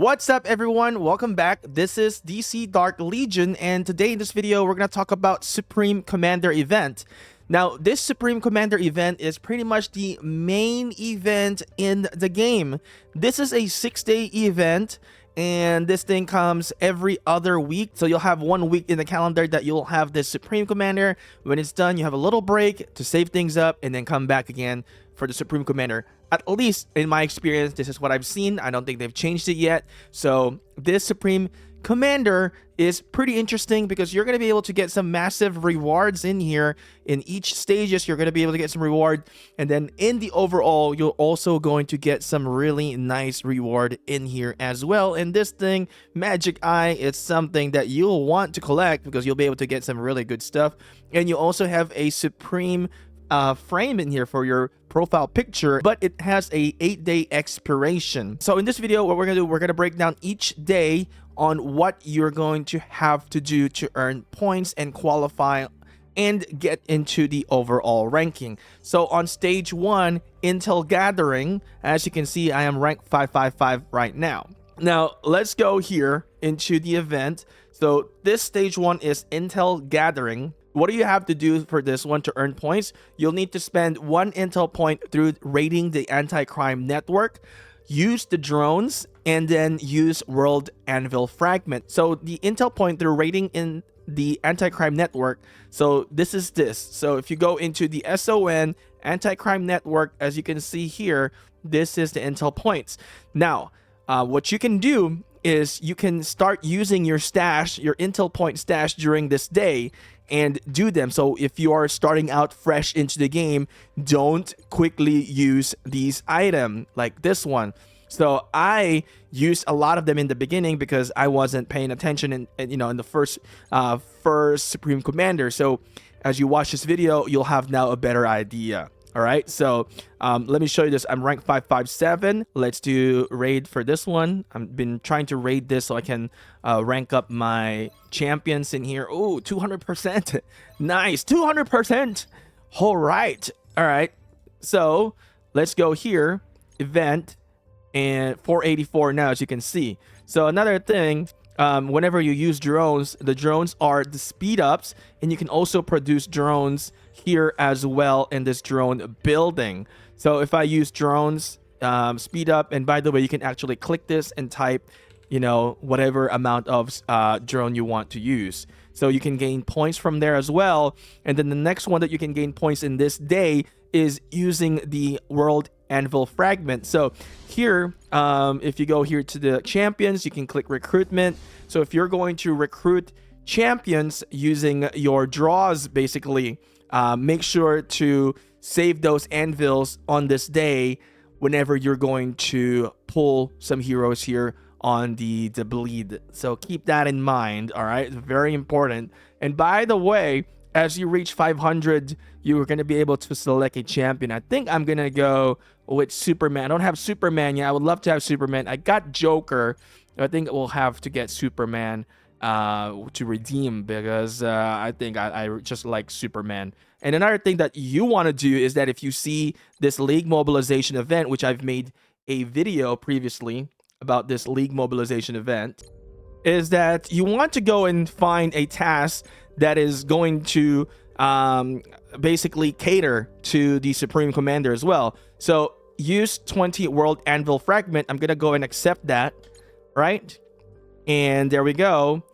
What's up, everyone? Welcome back. This is DC Dark Legion, and today in this video we're going to talk about Supreme Commander event. Now, this Supreme Commander event is pretty much the main event in the game. This is a 6-day event, and this thing comes every other week. So you'll have 1 week in the calendar that you'll have this Supreme Commander. When it's done, you have a little break to save things up and then come back again for the Supreme Commander. At least in my experience, this is what I've seen. I don't think they've changed it yet. So this Supreme Commander is pretty interesting because you're going to be able to get some massive rewards in here. In each stages, you're going to be able to get some reward. And then in the overall, you're also going to get some really nice reward in here as well. And this thing, Magic Eye, is something that you'll want to collect because you'll be able to get some really good stuff. And you also have a Supreme frame in here for your profile picture, but it has a 8-day expiration. So in this video, what we're gonna do, we're gonna break down each day on what you're going to have to do to earn points and qualify and get into the overall ranking. So on stage 1, Intel Gathering, as you can see, I am ranked 555 right now. Now let's go here into the event. So this stage 1 is Intel Gathering. What do you have to do for this one to earn points? You'll need to spend 1 intel point through raiding the anti-crime network, use the drones, and then use World Anvil Fragment. So the intel point through raiding in the anti-crime network, so this is this. So if you go into the SON anti-crime network, as you can see here, this is the intel points. Now, what you can do is you can start using your stash, your intel point stash during this day and do them. So if you are starting out fresh into the game, don't quickly use these items like this one. So I used a lot of them in the beginning because I wasn't paying attention in the first Supreme Commander. So as you watch this video, you'll have now a better idea. All right, so let me show you this. I'm ranked 557. Let's do raid for this one. I've been trying to raid this so I can rank up my champions in here. Oh, 200%. Nice, 200%. All right. So let's go here, event, and 484 now, as you can see. So another thing, whenever you use drones, the drones are the speed ups, and you can also produce drones here as well in this drone building. So if I use drones, speed up, and by the way, you can actually click this and type, whatever amount of drone you want to use. So you can gain points from there as well. And then the next one that you can gain points in this day is using the World Anvil Fragment. So here, if you go here to the champions, you can click recruitment. So if you're going to recruit champions using your draws, basically, make sure to save those anvils on this day whenever you're going to pull some heroes here on the bleed. So keep that in mind. All right, very important. And by the way, as you reach 500, you are going to be able to select a champion. I think I'm going to go with Superman. I don't have Superman yet. I would love to have Superman. I got Joker. I think we'll have to get Superman to redeem because I think I just like Superman. And another thing that you want to do is that if you see this League Mobilization event, which I've made a video previously about this League Mobilization event, is that you want to go and find a task that is going to basically cater to the Supreme Commander as well. So use 20 World Anvil Fragment. I'm going to go and accept that, right? And there we go.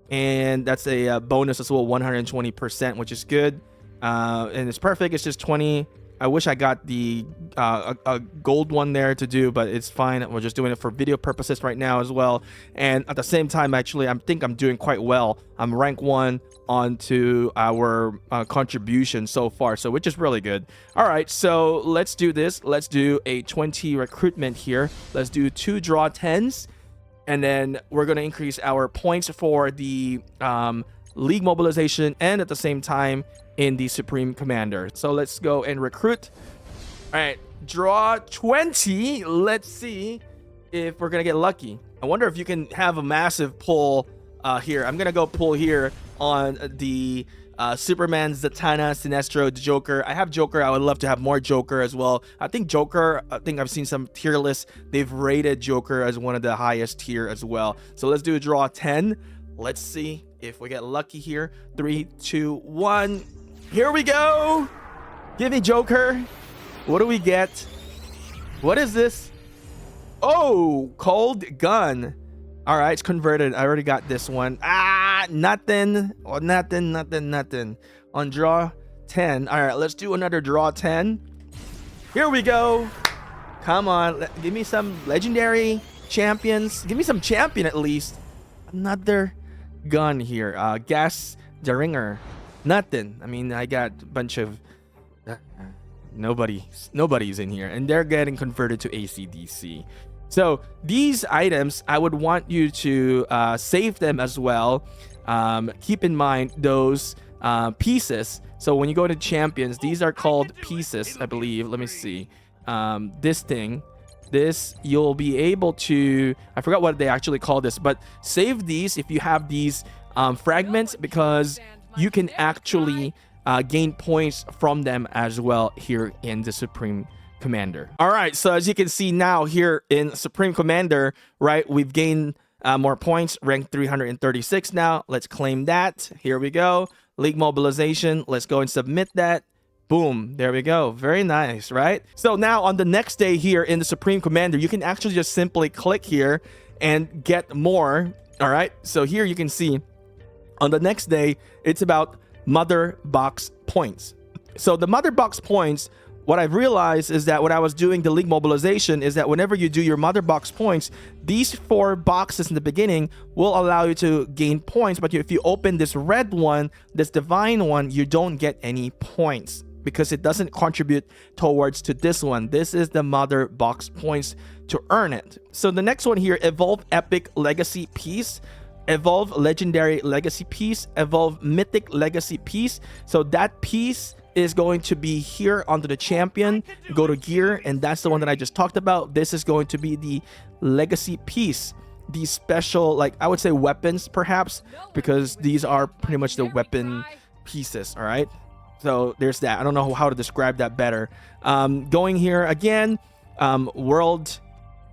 And that's a bonus as well, 120%, which is good. And it's perfect. It's just 20. I wish I got the a gold one there to do, but it's fine. We're just doing it for video purposes right now as well. And at the same time, actually, I think I'm doing quite well. I'm rank 1 onto our contribution so far, so which is really good. All right, so let's do this. Let's do a 20 recruitment here. Let's do 2 draw 10s. And then we're going to increase our points for the League Mobilization and at the same time in the Supreme Commander. So let's go and recruit. All right, draw 20. Let's see if we're going to get lucky. I wonder if you can have a massive pull here. I'm going to go pull here on the Superman, Zatanna, Sinestro, Joker. I have Joker. I would love to have more Joker as well. I think Joker, I've seen some tier lists. They've rated Joker as one of the highest tier as well. So let's do a draw 10. Let's see if we get lucky here. 3, 2, 1. Here we go. Give me Joker. What do we get? What is this? Oh, cold gun. All right, it's converted. I already got this one. Nothing. Oh, nothing. On draw 10. All right, let's do another draw 10. Here we go. Come on. Give me some legendary champions. Give me some champion at least. Another gun here. Gas the ringer. Nothing. I mean, I got a bunch of nobody's in here, and they're getting converted to ACDC. So these items, I would want you to save them as well. Keep in mind those pieces. So when you go to champions, these are called pieces, I believe. Let me see. This you'll be able to, I forgot what they actually call this, but save these if you have these fragments, because you can actually gain points from them as well here in the Supreme Commander. All right, so as you can see now here in Supreme Commander, right, we've gained more points, rank 336 now. Let's claim that. Here we go. League mobilization. Let's go and submit that. Boom, there we go. Very nice, right? So now on the next day here in the Supreme Commander, you can actually just simply click here and get more. All right, so here you can see on the next day, it's about Mother Box points. So the Mother Box points, what I've realized is that when I was doing the League mobilization is that whenever you do your Mother Box points, these 4 boxes in the beginning will allow you to gain points. But if you open this red one, this Divine one, you don't get any points, because it doesn't contribute towards to this one. This is the Mother Box points to earn it. So the next one here, Evolve Epic Legacy Piece, Evolve Legendary Legacy Piece, Evolve Mythic Legacy Piece. So that piece is going to be here under the champion. Go to gear, and that's the one that I just talked about. This is going to be the legacy piece. These special, like I would say weapons perhaps, because these are pretty much the weapon pieces. All right, so there's that. I don't know how to describe that better. Going here again, world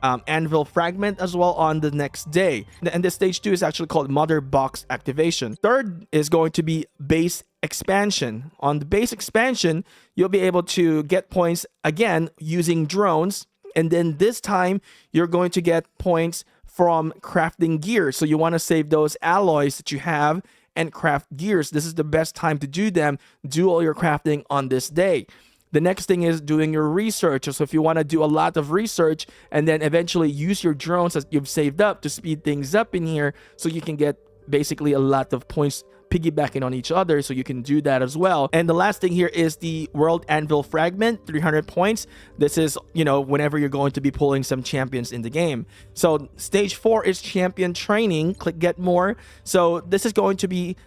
anvil fragment as well on the next day. And this stage 2 is actually called Mother Box activation. Third is going to be base expansion. On the base expansion, you'll be able to get points again using drones, and then this time you're going to get points from crafting gear. So you want to save those alloys that you have and craft gears. This is the best time to do them. Do all your crafting on this day. The next thing is doing your research. So if you want to do a lot of research and then eventually use your drones that you've saved up to speed things up in here, so you can get basically a lot of points piggybacking on each other, so you can do that as well. And the last thing here is the World Anvil Fragment, 300 points. This is, you know, whenever you're going to be pulling some champions in the game. So stage 4 is champion training. Click get more. So this is going to be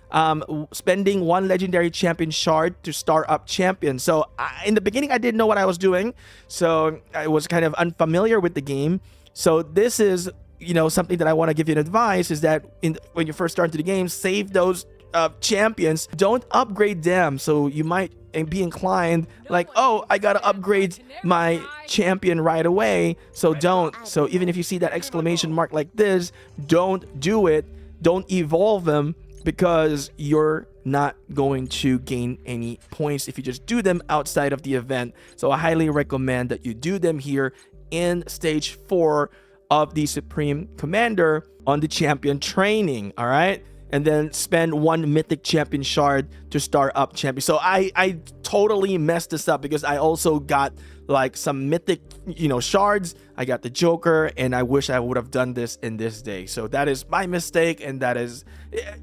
spending 1 legendary champion shard to start up champion. So in the beginning, I didn't know what I was doing, so I was kind of unfamiliar with the game. So this is, you know, something that I want to give you an advice is that when you first start into the game, save those champions. Don't upgrade them. So you might be inclined like, oh, I gotta upgrade my champion right away. So don't. So even if you see that exclamation mark like this, don't do it. Don't evolve them, because you're not going to gain any points if you just do them outside of the event. So I highly recommend that you do them here in stage 4 of the Supreme Commander on the champion training. All right, and then spend 1 mythic champion shard to start up champion. So I totally messed this up, because I also got like some mythic, you know, shards. I got the Joker, and I wish I would have done this in this day. So that is my mistake, and that is,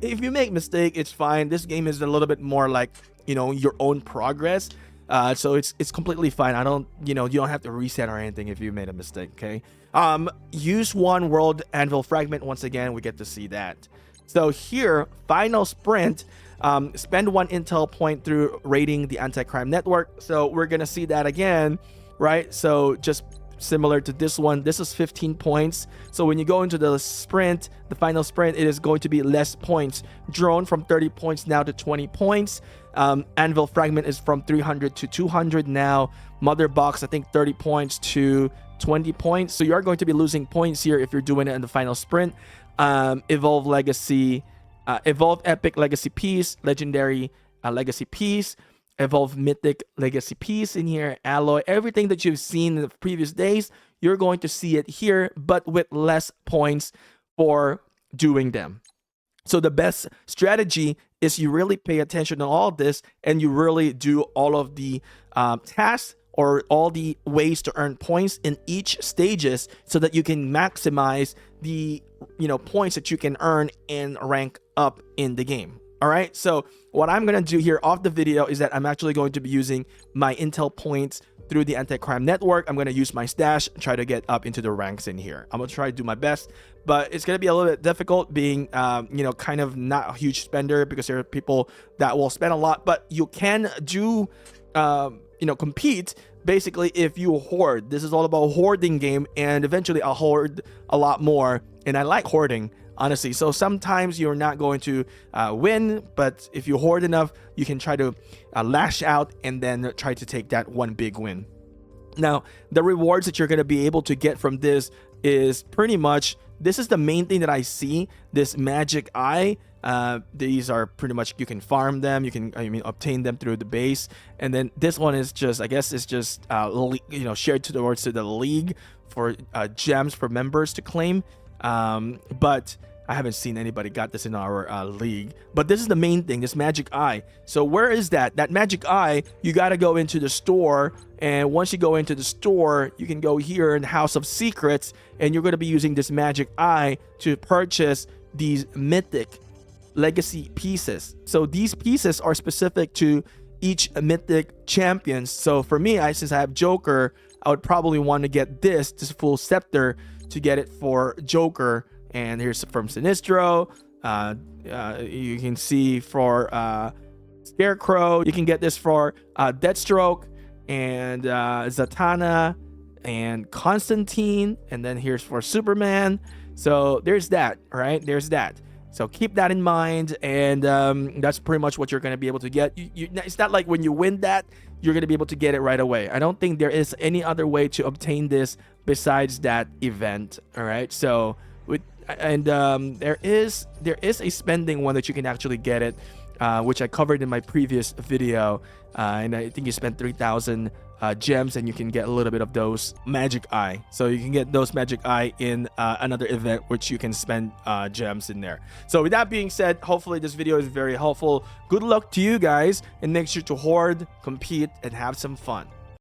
if you make mistake, it's fine. This game is a little bit more like, you know, your own progress. So it's completely fine. I don't, you know, you don't have to reset or anything if you made a mistake. Okay. Use 1 World Anvil Fragment. Once again, we get to see that. So here, final sprint, spend 1 intel point through raiding the anti-crime network. So we're gonna see that again, right? So just similar to this one. This is 15 points. So when you go into the sprint, the final sprint, it is going to be less points. Drone from 30 points now to 20 points. Anvil fragment is from 300 to 200 now. Mother box, I think 30 points to 20 points. So you are going to be losing points here if you're doing it in the final sprint. Evolve legacy, evolve epic legacy piece, legendary legacy piece, evolve mythic legacy piece in here, alloy, everything that you've seen in the previous days, you're going to see it here, but with less points for doing them. So the best strategy is you really pay attention to all this and you really do all of the tasks or all the ways to earn points in each stages so that you can maximize the points that you can earn and rank up in the game. All right, so what I'm gonna do here off the video is that I'm actually going to be using my intel points through the anti-crime network. I'm gonna use my stash and try to get up into the ranks in here. I'm gonna try to do my best, but it's gonna be a little bit difficult being kind of not a huge spender, because there are people that will spend a lot, but you can do compete basically if you hoard. This is all about hoarding game, and eventually I'll hoard a lot more, and I like hoarding, honestly. So sometimes you're not going to win, but if you hoard enough, you can try to lash out and then try to take that one big win. Now, the rewards that you're going to be able to get from this is pretty much, this is the main thing that I see, this magic eye. These are pretty much, you can farm them, you can obtain them through the base, and then this one is just, I guess it's just shared towards to the league for gems for members to claim. But I haven't seen anybody got this in our league. But this is the main thing, this magic eye. So where is that magic eye? You got to go into the store, and once you go into the store, you can go here in House of Secrets, and you're going to be using this magic eye to purchase these mythic legacy pieces. So these pieces are specific to each mythic champions. So for me, since I have Joker, I would probably want to get this full scepter to get it for Joker. And here's from Sinistro. You can see for Scarecrow, you can get this for Deathstroke and Zatanna and Constantine. And then here's for Superman. So there's that, right? There's that. So keep that in mind, and that's pretty much what you're going to be able to get. It's not like when you win that, you're going to be able to get it right away. I don't think there is any other way to obtain this besides that event. All right, so there is a spending one that you can actually get it, which I covered in my previous video, and I think you spend 3,000 gems and you can get a little bit of those magic eye. So you can get those magic eye in another event, which you can spend gems in there. So with that being said, hopefully this video is very helpful. Good luck to you guys, and make sure to hoard, compete, and have some fun.